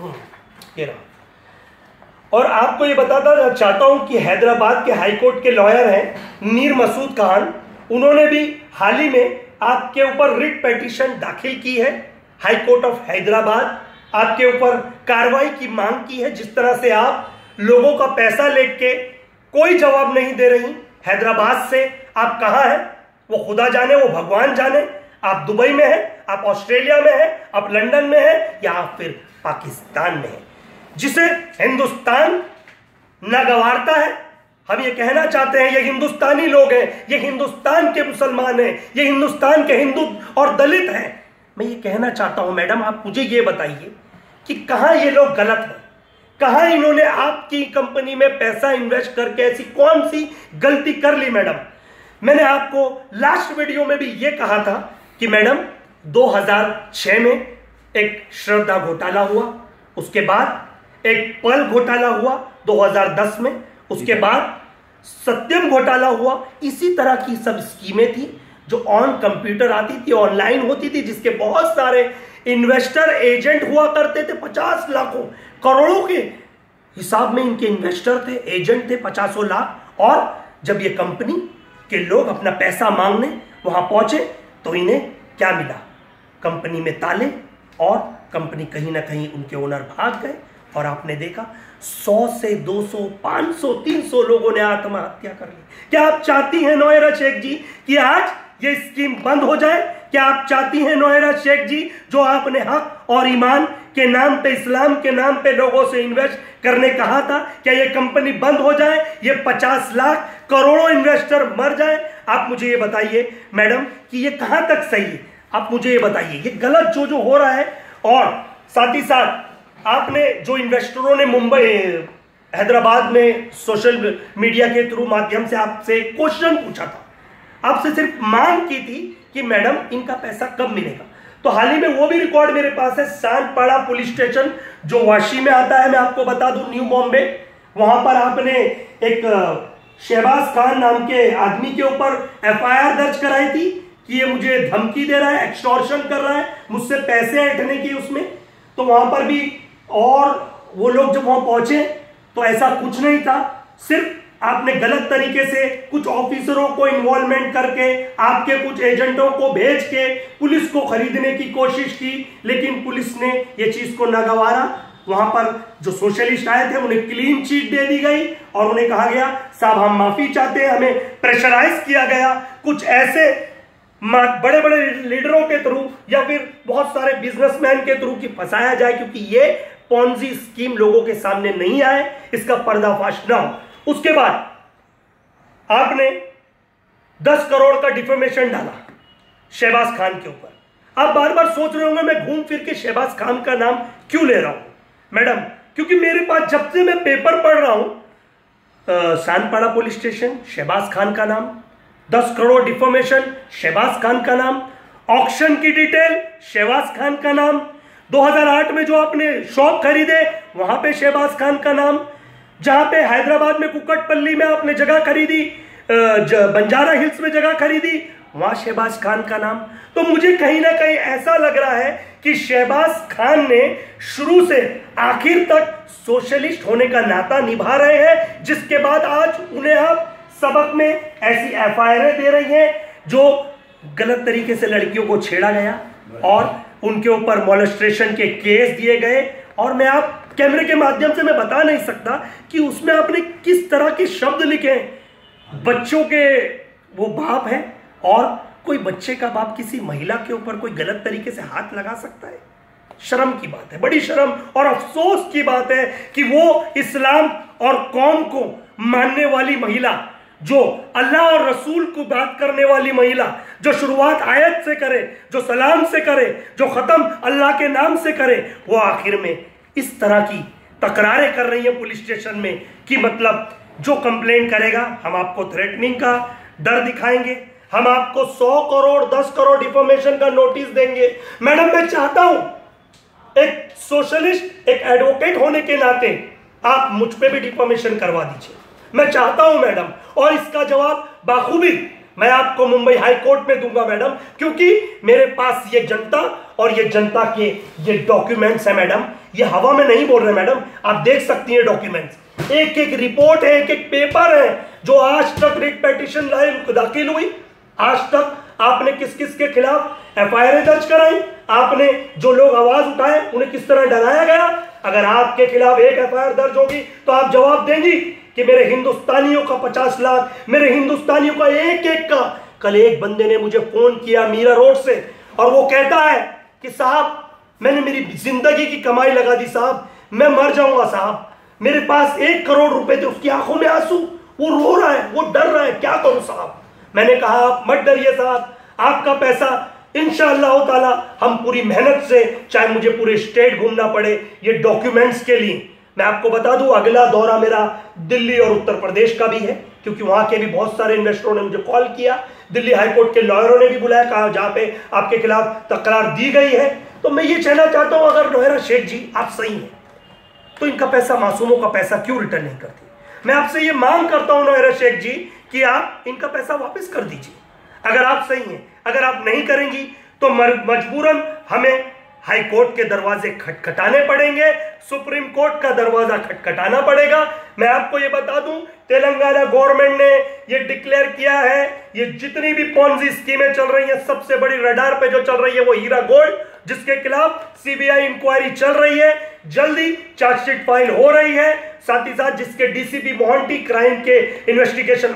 ये रहा। और आपको ये बताता चाहता हूं कि हैदराबाद के हाईकोर्ट के लॉयर हैं मीर मसूद खान, उन्होंने भी हाल ही में आपके ऊपर रिट पिटीशन दाखिल की है। हाईकोर्ट ऑफ हैदराबाद आपके ऊपर कार्रवाई की मांग की है। जिस तरह से आप लोगों का पैसा लेके कोई जवाब नहीं दे रही हैदराबाद से, आप कहां हैं वो खुदा जाने, वो भगवान जाने। आप दुबई में हैं, आप ऑस्ट्रेलिया में हैं, आप लंदन में हैं, या आप फिर पाकिस्तान में हैं, जिसे हिंदुस्तान न गवारता है। हम ये कहना चाहते हैं, ये हिंदुस्तानी लोग हैं, ये हिंदुस्तान के मुसलमान हैं, ये हिंदुस्तान के हिंदू और दलित हैं। मैं ये कहना चाहता हूं मैडम, आप मुझे ये बताइए कि कहां ये लोग गलत हैं, कहां इन्होंने आपकी कंपनी में पैसा इन्वेस्ट करके ऐसी कौन सी गलती कर ली। मैडम, मैंने आपको लास्ट वीडियो में भी ये कहा था कि मैडम 2006 में एक श्रद्धा घोटाला हुआ, उसके बाद एक पल घोटाला हुआ 2010 में, उसके बाद सत्यम घोटाला हुआ। इसी तरह की सब स्कीमें थी जो ऑन कंप्यूटर आती थी, ऑनलाइन होती थी, जिसके बहुत सारे इन्वेस्टर एजेंट हुआ करते थे। 50 लाखों करोड़ों के हिसाब में इनके इन्वेस्टर थे, एजेंट थे, 50 लाख। और जब ये कंपनी के लोग अपना पैसा मांगने वहां पहुंचे तो इन्हें क्या मिला? कंपनी में ताले, और कंपनी कहीं ना कहीं उनके ओनर भाग गए। और आपने देखा 100 से 200, 500, 300 लोगों ने आत्महत्या कर ली। क्या आप चाहती हैं नौयरा शेख जी कि आज ये स्कीम बंद हो जाए? क्या आप चाहती हैं नौयरा शेख जी, जो आपने हक और ईमान के नाम पे, इस्लाम के नाम पे लोगों से इन्वेस्ट करने कहा था, क्या ये कंपनी बंद हो जाए, ये 50 लाख करोड़ों इन्वेस्टर मर जाए? आप मुझे ये बताइए मैडम कि ये कहां तक सही है। आप मुझे ये बताइए, ये गलत जो हो रहा है। और साथ ही साथ आपने जो इन्वेस्टरों ने मुंबई, हैदराबाद में सोशल मीडिया के थ्रू माध्यम से आपसे क्वेश्चन पूछा था, आपसे सिर्फ मांग की थी कि मैडम इनका पैसा कब मिलेगा, तो हाल ही में वो भी रिकॉर्ड मेरे पास है। सांडपाड़ा पुलिस स्टेशन जो वाशी में आता है, मैं आपको बता दूं, न्यू बॉम्बे, वहां पर आपने एक शहबाज खान नाम के आदमी के ऊपर FIR दर्ज कराई थी कि ये मुझे धमकी दे रहा है, एक्सटॉर्शन कर रहा है, मुझसे पैसे ऐंठने की उसमें। तो वहां पर भी, और वो लोग जब वहां पहुंचे तो ऐसा कुछ नहीं था, सिर्फ आपने गलत तरीके से कुछ ऑफिसरों को इन्वॉल्वमेंट करके, आपके कुछ एजेंटों को भेज के पुलिस को खरीदने की कोशिश की, लेकिन पुलिस ने ये चीज को न गवारा। वहां पर जो सोशलिस्ट आए थे उन्हें क्लीन चिट दे दी गई और उन्हें कहा गया साहब हम माफी चाहते हैं, हमें प्रेशराइज किया गया कुछ ऐसे बड़े बड़े लीडरों के थ्रू या फिर बहुत सारे बिजनेसमैन के थ्रू कि फंसाया जाए, क्योंकि ये पॉन्जी स्कीम लोगों के सामने नहीं आए, इसका पर्दाफाश ना हो। उसके बाद आपने 10 करोड़ का डिफेमेशन डाला शहबाज खान के ऊपर। आप बार बार सोच रहे होंगे मैं घूम फिर के शहबाज खान का नाम क्यों ले रहा हूं मैडम, क्योंकि मेरे पास जब से मैं पेपर पढ़ रहा हूं, सांडपाड़ा पुलिस स्टेशन शहबाज खान का नाम, 10 करोड़ डिफॉर्मेशन शहबाज खान का नाम, ऑक्शन की डिटेल शहबाज खान का नाम, 2008 में जो आपने शॉप खरीदे वहां पे शहबाज खान का नाम, जहां पे हैदराबाद में कुक्कटपल्ली में आपने जगह खरीदी, बंजारा हिल्स में जगह खरीदी, वहां शहबाज खान का नाम। तो मुझे कहीं ना कहीं ऐसा लग रहा है कि शहबाज खान ने शुरू से आखिर तक सोशलिस्ट होने का नाता निभा रहे हैं, जिसके बाद आज उन्हें आप सबक में ऐसी FIR दे रही हैं जो गलत तरीके से लड़कियों को छेड़ा गया और उनके ऊपर मॉलेस्टेशन के केस दिए गए। और मैं आप कैमरे के माध्यम से मैं बता नहीं सकता कि उसमें आपने किस तरह के शब्द लिखे हैं। बच्चों के वो बाप है, और कोई बच्चे का बाप किसी महिला के ऊपर कोई गलत तरीके से हाथ लगा सकता है? शर्म की बात है, बड़ी शर्म और अफसोस की बात है कि वो इस्लाम और कौम को मानने वाली महिला, जो अल्लाह और रसूल को बात करने वाली महिला, जो शुरुआत आयत से करे, जो सलाम से करे, जो खत्म अल्लाह के नाम से करे, वो आखिर में इस तरह की तकरारें कर रही है पुलिस स्टेशन में कि मतलब जो कंप्लेंट करेगा हम आपको थ्रेटनिंग का डर दिखाएंगे, हम आपको 100 करोड़ 10 करोड़ डिफॉर्मेशन का नोटिस देंगे। मैडम मैं चाहता हूं, एक सोशलिस्ट, एक एडवोकेट होने के नाते आप मुझ पे भी डिफॉर्मेशन करवा दीजिए, मैं चाहता हूं मैडम। और इसका जवाब बाखूबी मैं आपको मुंबई हाई कोर्ट में दूंगा मैडम, क्योंकि मेरे पास ये जनता और ये जनता के ये डॉक्यूमेंट्स है मैडम, ये हवा में नहीं बोल रहे मैडम, आप देख सकती हैं डॉक्यूमेंट्स, एक एक रिपोर्ट है, एक एक पेपर है, जो आज तक रिट पिटीशन दाखिल हुई, आज तक आपने किस किस के खिलाफ एफआईआर दर्ज कराई, आपने जो लोग आवाज उठाए उन्हें किस तरह डराया गया। अगर आपके खिलाफ एक एफआईआर दर्ज होगी तो आप जवाब देंगी कि मेरे हिंदुस्तानियों का 50 लाख, मेरे हिंदुस्तानियों का एक एक का। कल एक बंदे ने मुझे फोन किया मीरा रोड से, और वो कहता है कि साहब मैंने मेरी जिंदगी की कमाई लगा दी साहब, मैं मर जाऊंगा साहब, मेरे पास 1 करोड़ रुपए थे, उसकी आंखों में आंसू, वो रो रहा है, वो डर रहा है, क्या करूं साहब। मैंने कहा आप मत डरिए साहब, आपका पैसा इंशाअल्लाह ताला हम पूरी मेहनत से, चाहे मुझे पूरे स्टेट घूमना पड़े ये डॉक्यूमेंट्स के लिए। मैं आपको बता दूं अगला दौरा मेरा दिल्ली और उत्तर प्रदेश का भी है, क्योंकि वहां के भी बहुत सारे इन्वेस्टरों ने मुझे कॉल किया, दिल्ली हाईकोर्ट के लॉयरों ने भी बुलाया, कहा जहां पे आपके खिलाफ तकरार दी गई है। तो मैं ये कहना चाहता हूं अगर नौहरा शेख जी आप सही हैं तो इनका पैसा, मासूमों का पैसा क्यों रिटर्न नहीं करती। मैं आपसे ये मांग करता हूं नौहरा शेख जी कि आप इनका पैसा वापस कर दीजिए, अगर आप सही हैं। अगर आप नहीं करेंगी तो मजबूरन हमें हाई कोर्ट के दरवाजे खटखटाने पड़ेंगे, सुप्रीम कोर्ट का दरवाजा खटखटाना पड़ेगा। मैं आपको ये बता दूं तेलंगाना गवर्नमेंट ने ये डिक्लेयर किया है, ये जितनी भी पॉन्जी स्कीमें चल रही हैं, सबसे बड़ी रडार पे जो चल रही है वो हीरा गोल्ड, जिसके खिलाफ सीबीआई इंक्वायरी चल रही है, जल्दी चार्जशीट फाइल हो रही है, साथ ही साथ जिसके डीसीपी मोहंती क्राइम के इन्वेस्टिगेशन